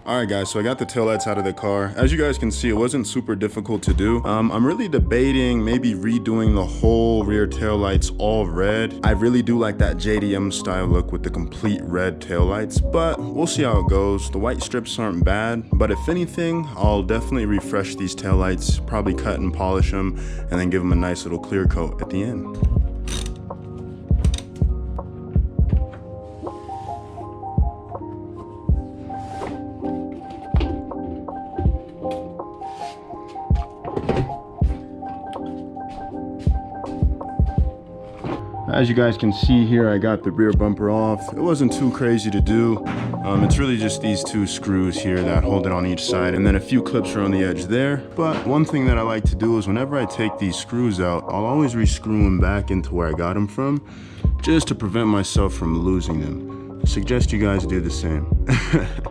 Alright guys, so I got the taillights out of the car. As you guys can see, it wasn't super difficult to do. I'm really debating maybe redoing the whole rear taillights all red. I really do like that JDM style look with the complete red taillights, but we'll see how it goes. The white strips aren't bad, but if anything, I'll definitely refresh these taillights, probably cut and polish them, and then give them a nice little clear coat at the end. As you guys can see here, I got the rear bumper off. It wasn't too crazy to do. It's really just these two screws here that hold it on each side, and then a few clips around the edge there. But one thing that I like to do is whenever I take these screws out, I'll always re-screw them back into where I got them from, just to prevent myself from losing them. I suggest you guys do the same.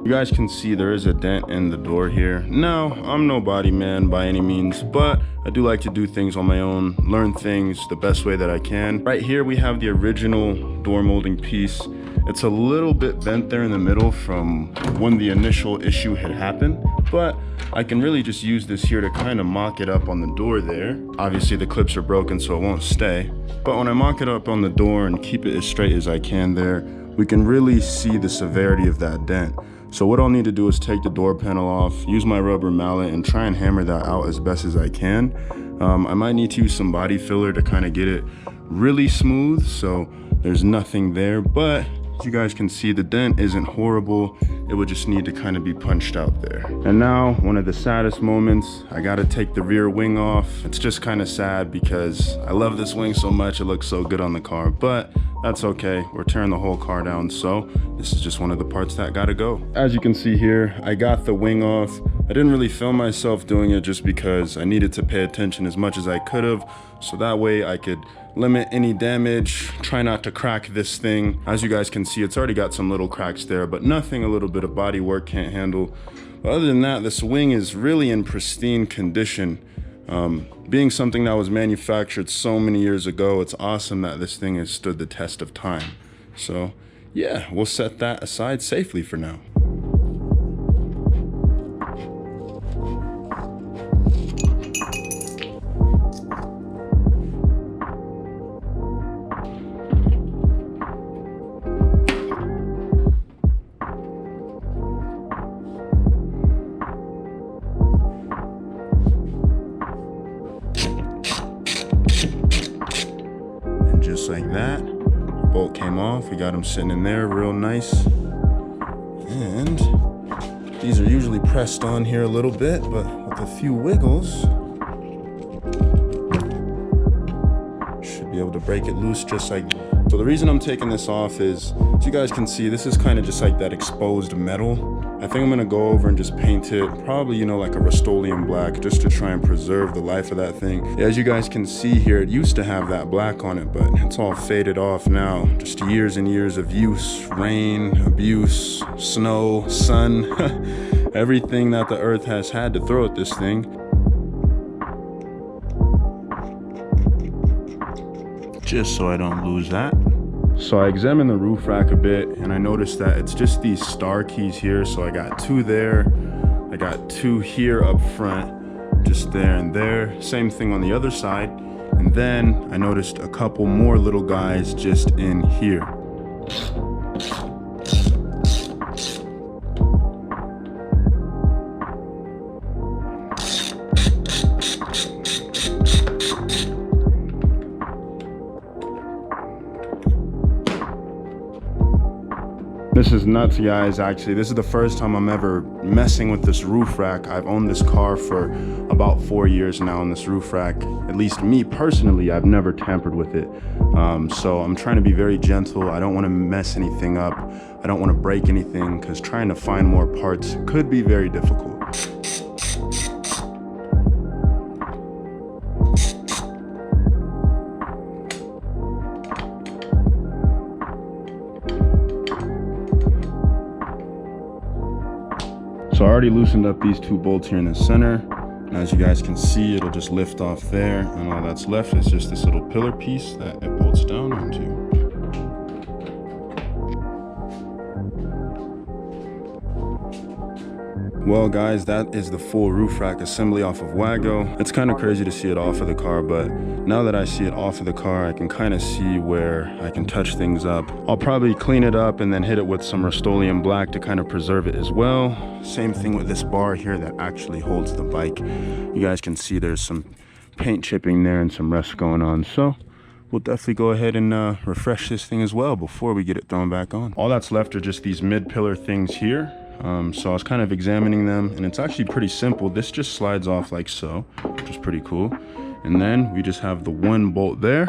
You guys can see there is a dent in the door here. Now, I'm no body man by any means, but I do like to do things on my own, learn things the best way that I can. Right here we have the original door molding piece. It's a little bit bent there in the middle from when the initial issue had happened, but I can really just use this here to kind of mock it up on the door there. Obviously the clips are broken so it won't stay, but when I mock it up on the door and keep it as straight as I can there, we can really see the severity of that dent. So what I'll need to do is take the door panel off, use my rubber mallet, and try and hammer that out as best as I can. I might need to use some body filler to kind of get it really smooth so there's nothing there, but as you guys can see, the dent isn't horrible. It would just need to kind of be punched out there. And now, one of the saddest moments, I gotta take the rear wing off. It's just kind of sad because I love this wing so much, it looks so good on the car, but that's okay. We're tearing the whole car down, so this is just one of the parts that gotta go. As you can see here, I got the wing off. I didn't really film myself doing it just because I needed to pay attention as much as I could have, so that way I could limit any damage, try not to crack this thing. As you guys can see, it's already got some little cracks there, but nothing a little bit of body work can't handle. But other than that, this wing is really in pristine condition. Being something that was manufactured so many years ago, it's awesome that this thing has stood the test of time. So yeah, we'll set that aside safely for now. Just like that, the bolt came off. We got them sitting in there real nice. And these are usually pressed on here a little bit, but with a few wiggles, should be able to break it loose just like. So the reason I'm taking this off is, as you guys can see, this is kind of just like that exposed metal. I think I'm gonna go over and just paint it, probably, you know, like a Rust-Oleum black, just to try and preserve the life of that thing. As you guys can see here, it used to have that black on it, but it's all faded off now. Just years and years of use, rain, abuse, snow, sun, everything that the earth has had to throw at this thing. Just so I don't lose that. So I examined the roof rack a bit and I noticed that it's just these star keys here. So I got two there, I got two here up front, just there and there. Same thing on the other side. And then I noticed a couple more little guys just in here. This is nuts, guys. Actually, this is the first time I'm ever messing with this roof rack. I've owned this car for about 4 years now, and this roof rack, at least me personally, I've never tampered with it. So I'm trying to be very gentle. I don't want to mess anything up. I don't want to break anything, because trying to find more parts could be very difficult. So I already loosened up these two bolts here in the center. And as you guys can see, it'll just lift off there. And all that's left is just this little pillar piece that it bolts down onto. Well guys, that is the full roof rack assembly off of Wago. It's kind of crazy to see it off of the car, but now that I see it off of the car, I can kind of see where I can touch things up. I'll probably clean it up and then hit it with some Rust-Oleum black to kind of preserve it as well. Same thing with this bar here that actually holds the bike. You guys can see there's some paint chipping there and some rust going on. So we'll definitely go ahead and refresh this thing as well before we get it thrown back on. All that's left are just these mid-pillar things here. So I was kind of examining them, and it's actually pretty simple. This just slides off like so, which is pretty cool. And then we just have the one bolt there,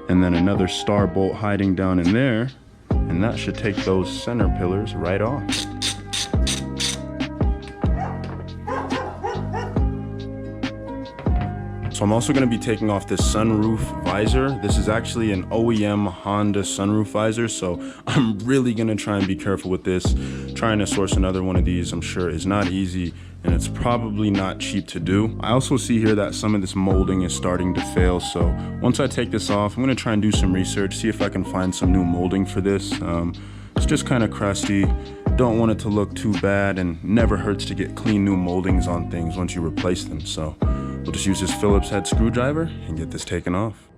and then another star bolt hiding down in there, and that should take those center pillars right off. So I'm also going to be taking off this sunroof visor. This is actually an OEM Honda sunroof visor, so I'm really going to try and be careful with this. Trying to source another one of these, I'm sure, is not easy, and it's probably not cheap to do. I also see here that some of this molding is starting to fail, so once I take this off, I'm going to try and do some research, see if I can find some new molding for this. It's just kind of crusty. Don't want it to look too bad, and never hurts to get clean new moldings on things once you replace them. So we'll just use this Phillips head screwdriver and get this taken off.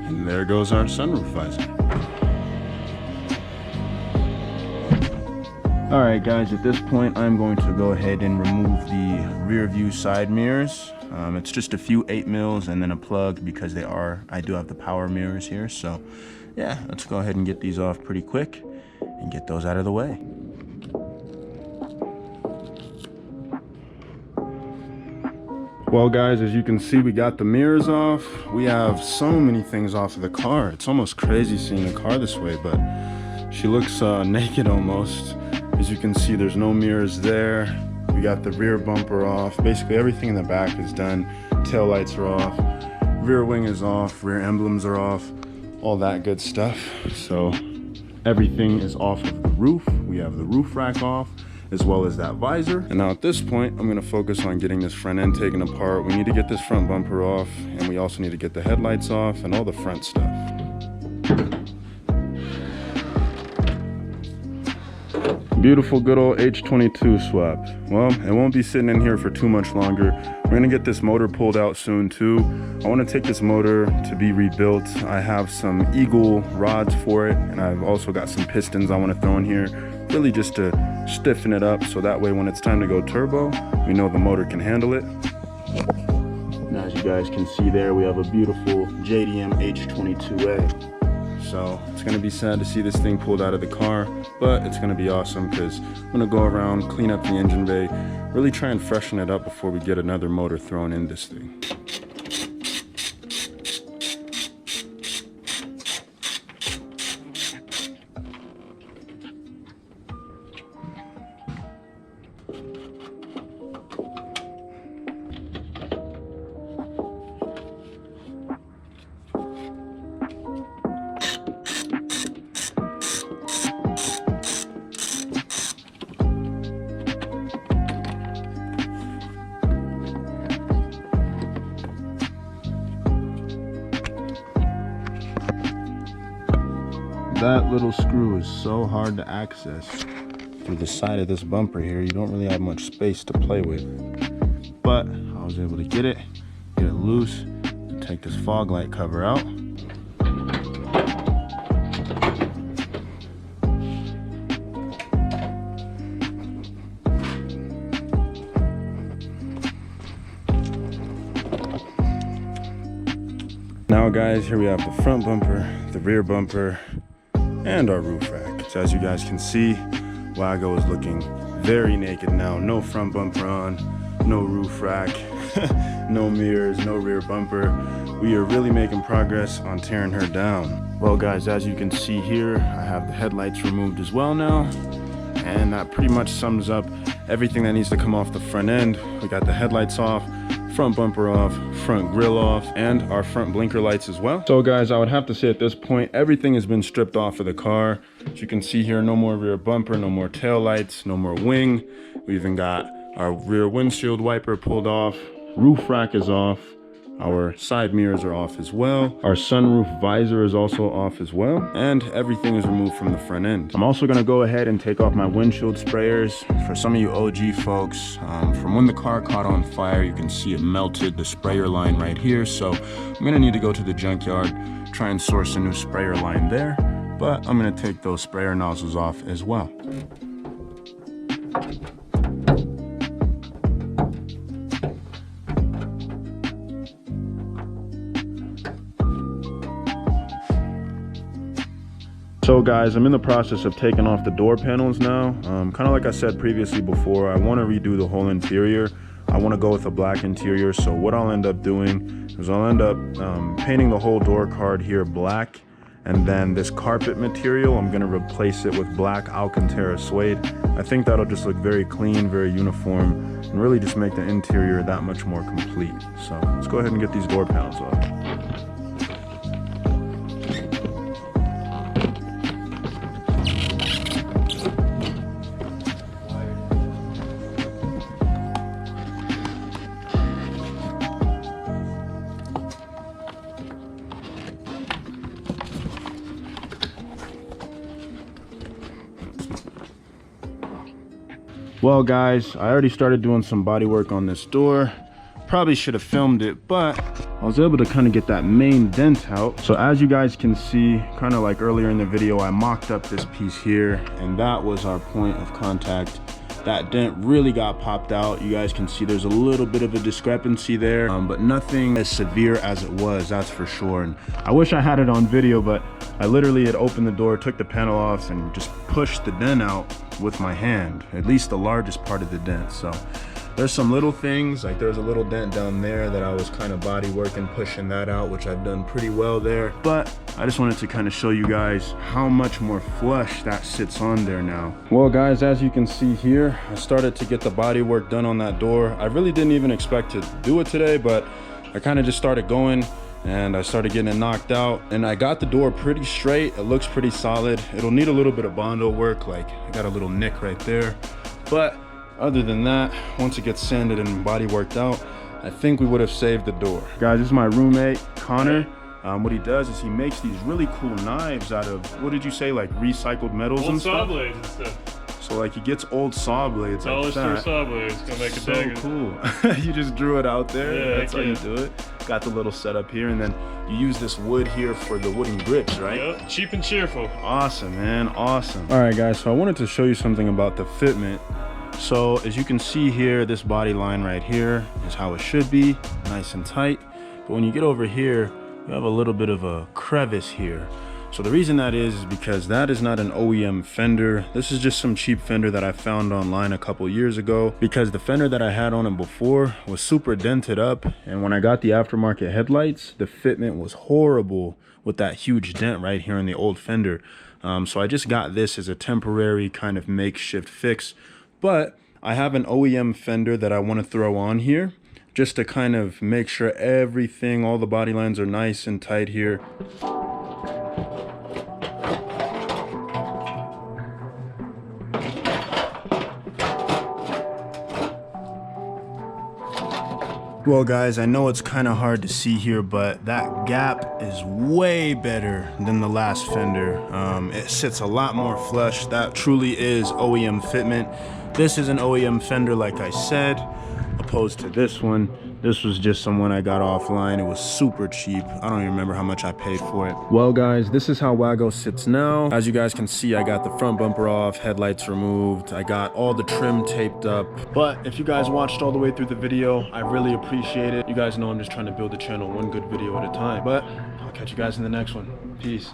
And there goes our sunroof visor. All right guys, at this point I'm going to go ahead and remove the rear view side mirrors. It's just a few 8mm and then a plug, because I do have the power mirrors here. So yeah, let's go ahead and get these off pretty quick and get those out of the way. Well guys, as you can see, we got the mirrors off. We have so many things off of the car. It's almost crazy seeing the car this way, but she looks naked almost. As you can see, there's no mirrors there. We got the rear bumper off. Basically everything in the back is done. Tail lights are off, rear wing is off, rear emblems are off, all that good stuff. So everything is off of the roof. We have the roof rack off, as well as that visor. And now at this point, I'm gonna focus on getting this front end taken apart. We need to get this front bumper off, and we also need to get the headlights off and all the front stuff. Beautiful good old H22 swap. Well, it won't be sitting in here for too much longer. We're gonna get this motor pulled out soon too. I wanna take this motor to be rebuilt. I have some Eagle rods for it, and I've also got some pistons I wanna throw in here, really just to stiffen it up, so that way when it's time to go turbo, we know the motor can handle it. Now as you guys can see there, we have a beautiful JDM H22A. So it's gonna be sad to see this thing pulled out of the car, but it's gonna be awesome because I'm gonna go around, clean up the engine bay, really try and freshen it up before we get another motor thrown in this thing. That little screw is so hard to access through the side of this bumper here. You don't really have much space to play with, but I was able to get it loose, and take this fog light cover out. Now guys, here we have the front bumper, the rear bumper, and our roof rack. So as you guys can see, Wago is looking very naked now. No front bumper on, no roof rack, no mirrors, no rear bumper. We are really making progress on tearing her down. Well guys, as you can see here, I have the headlights removed as well now. And that pretty much sums up everything that needs to come off the front end. We got the headlights off, front bumper off, front grille off, and our front blinker lights as well. So guys, I would have to say at this point, everything has been stripped off of the car. As you can see here, no more rear bumper, no more tail lights, no more wing. We even got our rear windshield wiper pulled off. Roof rack is off. Our side mirrors are off as well. Our sunroof visor is also off as well. And everything is removed from the front end. I'm also gonna go ahead and take off my windshield sprayers. For some of you OG folks, from when the car caught on fire, you can see it melted the sprayer line right here. So I'm gonna need to go to the junkyard, try and source a new sprayer line there. But I'm gonna take those sprayer nozzles off as well. So guys, I'm in the process of taking off the door panels now. Kind of like I said previously before, I want to redo the whole interior. I want to go with a black interior. So what I'll end up doing is I'll end up painting the whole door card here black. And then this carpet material, I'm going to replace it with black Alcantara suede. I think that'll just look very clean, very uniform, and really just make the interior that much more complete. So let's go ahead and get these door panels off. Well guys, I already started doing some body work on this door. Probably should have filmed it, but I was able to kind of get that main dent out. So as you guys can see, kind of like earlier in the video, I mocked up this piece here, and that was our point of contact. That dent really got popped out. You guys can see there's a little bit of a discrepancy there, but nothing as severe as it was, that's for sure. And I wish I had it on video, but I literally had opened the door, took the panel off, and just pushed the dent out with my hand, at least the largest part of the dent. So there's some little things, like there's a little dent down there that I was kind of body working, pushing that out, which I've done pretty well there. But I just wanted to kind of show you guys how much more flush that sits on there now. Well guys, as you can see here, I started to get the body work done on that door. I really didn't even expect to do it today, but I kind of just started going and I started getting it knocked out, and I got the door pretty straight. It looks pretty solid. It'll need a little bit of Bondo work, like I got a little nick right there, but other than that, once it gets sanded and body worked out, I think we would have saved the door. Guys, this is my roommate, Connor. What he does is he makes these really cool knives out of, what did you say, like recycled metals old and stuff? Saw blades and stuff. So like he gets old saw blades like that. Saw blades, gonna make a so dagger. Cool. You just drew it out there. Yeah, that's how you do it. Got the little setup here, and then you use this wood here for the wooden grips, right? Yep, cheap and cheerful. Awesome, man, awesome. All right, guys, so I wanted to show you something about the fitment. So as you can see here, this body line right here is how it should be, nice and tight. But when you get over here, you have a little bit of a crevice here. So the reason that is because that is not an OEM fender. This is just some cheap fender that I found online a couple years ago, because the fender that I had on it before was super dented up, and when I got the aftermarket headlights, the fitment was horrible with that huge dent right here in the old fender. So I just got this as a temporary kind of makeshift fix, but I have an OEM fender that I want to throw on here just to kind of make sure everything, all the body lines are nice and tight here. Well guys, I know it's kind of hard to see here, but that gap is way better than the last fender. It sits a lot more flush. That truly is OEM fitment. This is an OEM fender, like I said, opposed to this one. This was just someone I got offline. It was super cheap. I don't even remember how much I paid for it. Well guys, this is how Wago sits now. As you guys can see, I got the front bumper off, headlights removed. I got all the trim taped up. But if you guys watched all the way through the video, I really appreciate it. You guys know I'm just trying to build the channel one good video at a time. But I'll catch you guys in the next one. Peace.